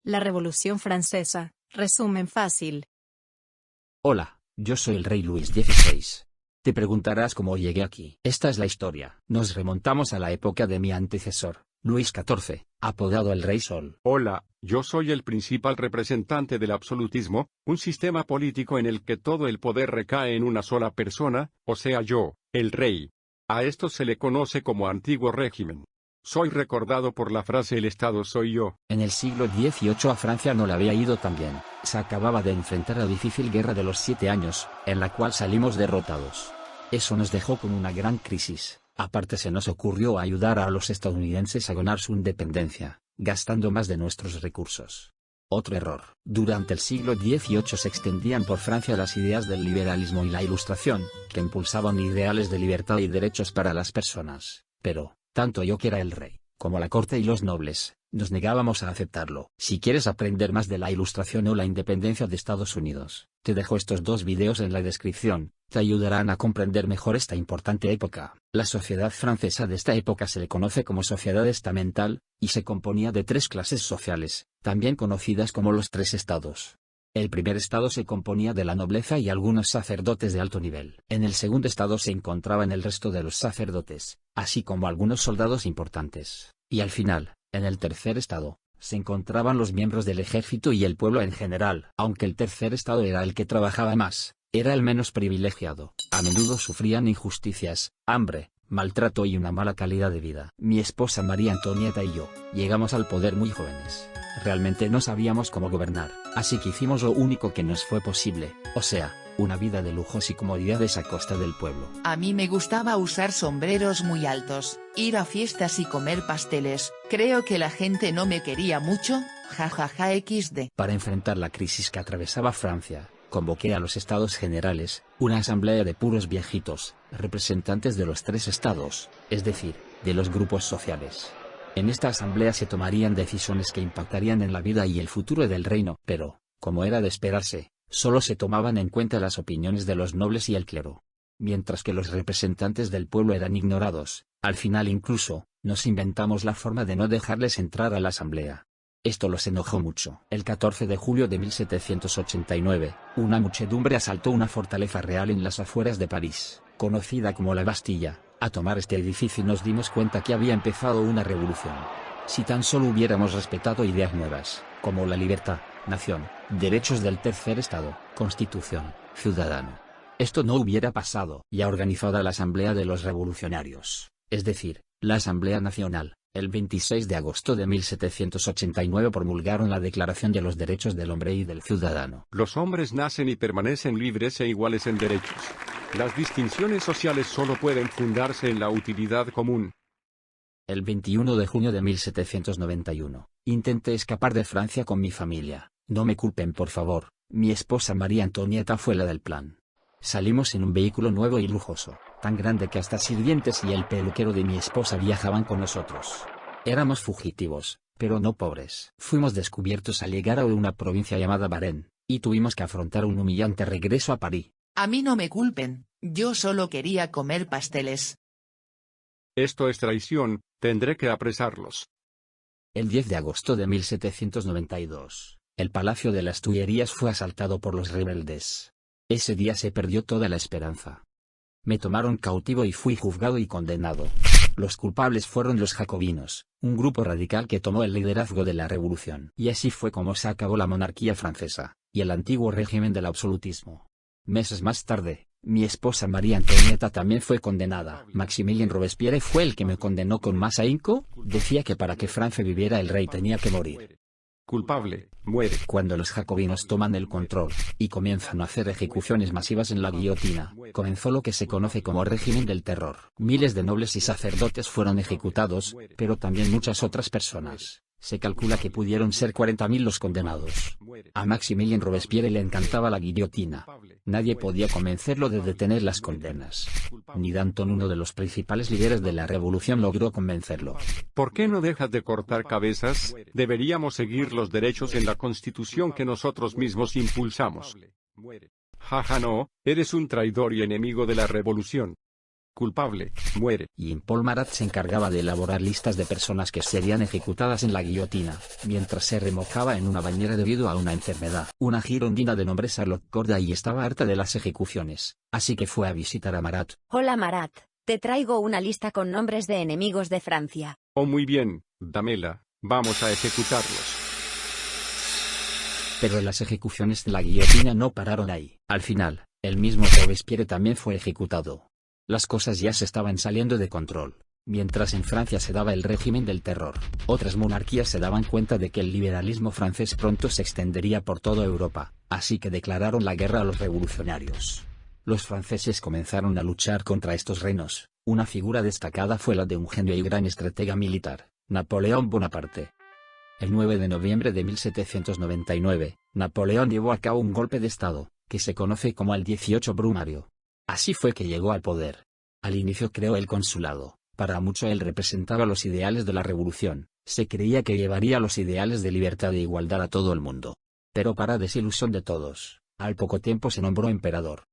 La Revolución Francesa, resumen fácil. Hola, yo soy el rey Luis XVI. Te preguntarás cómo llegué aquí. Esta es la historia. Nos remontamos a la época de mi antecesor, Luis XIV, apodado el Rey Sol. Hola, yo soy el principal representante del absolutismo, un sistema político en el que todo el poder recae en una sola persona, o sea yo, el rey. A esto se le conoce como antiguo régimen. Soy recordado por la frase "el Estado soy yo". En el siglo XVIII a Francia no le había ido tan bien. Se acababa de enfrentar a la difícil Guerra de los 7 años, en la cual salimos derrotados. Eso nos dejó con una gran crisis. Aparte se nos ocurrió ayudar a los estadounidenses a ganar su independencia, gastando más de nuestros recursos. Otro error. Durante el siglo XVIII se extendían por Francia las ideas del liberalismo y la Ilustración, que impulsaban ideales de libertad y derechos para las personas. Pero, tanto yo que era el rey, como la corte y los nobles, nos negábamos a aceptarlo. Si quieres aprender más de la Ilustración o la independencia de Estados Unidos, te dejo estos 2 videos en la descripción, te ayudarán a comprender mejor esta importante época. La sociedad francesa de esta época se le conoce como sociedad estamental, y se componía de 3 clases sociales, también conocidas como los 3 estados. El primer estado se componía de la nobleza y algunos sacerdotes de alto nivel. En el segundo estado se encontraban el resto de los sacerdotes, así como algunos soldados importantes. Y al final, en el tercer estado, se encontraban los miembros del ejército y el pueblo en general. Aunque el tercer estado era el que trabajaba más, era el menos privilegiado. A menudo sufrían injusticias, hambre, maltrato y una mala calidad de vida. Mi esposa María Antonieta y yo, llegamos al poder muy jóvenes. Realmente no sabíamos cómo gobernar, así que hicimos lo único que nos fue posible, o sea, una vida de lujos y comodidades a costa del pueblo. A mí me gustaba usar sombreros muy altos, ir a fiestas y comer pasteles. Creo que la gente no me quería mucho, jajaja xd. Para enfrentar la crisis que atravesaba Francia, convoqué a los Estados Generales, una asamblea de puros viejitos, representantes de los 3 estados, es decir, de los grupos sociales. En esta asamblea se tomarían decisiones que impactarían en la vida y el futuro del reino, pero, como era de esperarse, solo se tomaban en cuenta las opiniones de los nobles y el clero. Mientras que los representantes del pueblo eran ignorados, al final incluso, nos inventamos la forma de no dejarles entrar a la asamblea. Esto los enojó mucho. El 14 de julio de 1789, una muchedumbre asaltó una fortaleza real en las afueras de París, conocida como la Bastilla. A tomar este edificio nos dimos cuenta que había empezado una revolución. Si tan solo hubiéramos respetado ideas nuevas, como la libertad, nación, derechos del tercer estado, constitución, ciudadano. Esto no hubiera pasado. Ya organizada la Asamblea de los Revolucionarios, es decir, la Asamblea Nacional, el 26 de agosto de 1789 promulgaron la Declaración de los Derechos del Hombre y del Ciudadano. Los hombres nacen y permanecen libres e iguales en derechos. Las distinciones sociales solo pueden fundarse en la utilidad común. El 21 de junio de 1791, intenté escapar de Francia con mi familia. No me culpen por favor, mi esposa María Antonieta fue la del plan. Salimos en un vehículo nuevo y lujoso, tan grande que hasta sirvientes y el peluquero de mi esposa viajaban con nosotros. Éramos fugitivos, pero no pobres. Fuimos descubiertos al llegar a una provincia llamada Varennes, y tuvimos que afrontar un humillante regreso a París. A mí no me culpen, yo solo quería comer pasteles. Esto es traición, tendré que apresarlos. El 10 de agosto de 1792, el Palacio de las Tullerías fue asaltado por los rebeldes. Ese día se perdió toda la esperanza. Me tomaron cautivo y fui juzgado y condenado. Los culpables fueron los jacobinos, un grupo radical que tomó el liderazgo de la revolución. Y así fue como se acabó la monarquía francesa, y el antiguo régimen del absolutismo. Meses más tarde, mi esposa María Antonieta también fue condenada. Maximilien Robespierre fue el que me condenó con más ahínco. Decía que para que Francia viviera el rey tenía que morir. Culpable, muere. Cuando los jacobinos toman el control, y comienzan a hacer ejecuciones masivas en la guillotina, comenzó lo que se conoce como régimen del terror. Miles de nobles y sacerdotes fueron ejecutados, pero también muchas otras personas. Se calcula que pudieron ser 40.000 los condenados. A Maximilien Robespierre le encantaba la guillotina. Nadie podía convencerlo de detener las condenas. Ni Danton, uno de los principales líderes de la revolución, logró convencerlo. ¿Por qué no dejas de cortar cabezas? Deberíamos seguir los derechos en la Constitución que nosotros mismos impulsamos. Jaja no, eres un traidor y enemigo de la revolución. culpable, muere. Y Paul Marat se encargaba de elaborar listas de personas que serían ejecutadas en la guillotina, mientras se remojaba en una bañera debido a una enfermedad. Una girondina de nombre Charlotte Corday estaba harta de las ejecuciones, así que fue a visitar a Marat. Hola Marat, te traigo una lista con nombres de enemigos de Francia. Oh, muy bien, dámela, vamos a ejecutarlos. Pero las ejecuciones de la guillotina no pararon ahí. Al final, el mismo Robespierre también fue ejecutado. Las cosas ya se estaban saliendo de control. Mientras en Francia se daba el régimen del terror, otras monarquías se daban cuenta de que el liberalismo francés pronto se extendería por toda Europa, así que declararon la guerra a los revolucionarios. Los franceses comenzaron a luchar contra estos reinos. Una figura destacada fue la de un genio y gran estratega militar, Napoleón Bonaparte. El 9 de noviembre de 1799, Napoleón llevó a cabo un golpe de estado, que se conoce como el 18 Brumario. Así fue que llegó al poder. Al inicio creó el consulado. Para mucho él representaba los ideales de la revolución, se creía que llevaría los ideales de libertad e igualdad a todo el mundo. Pero para desilusión de todos, al poco tiempo se nombró emperador.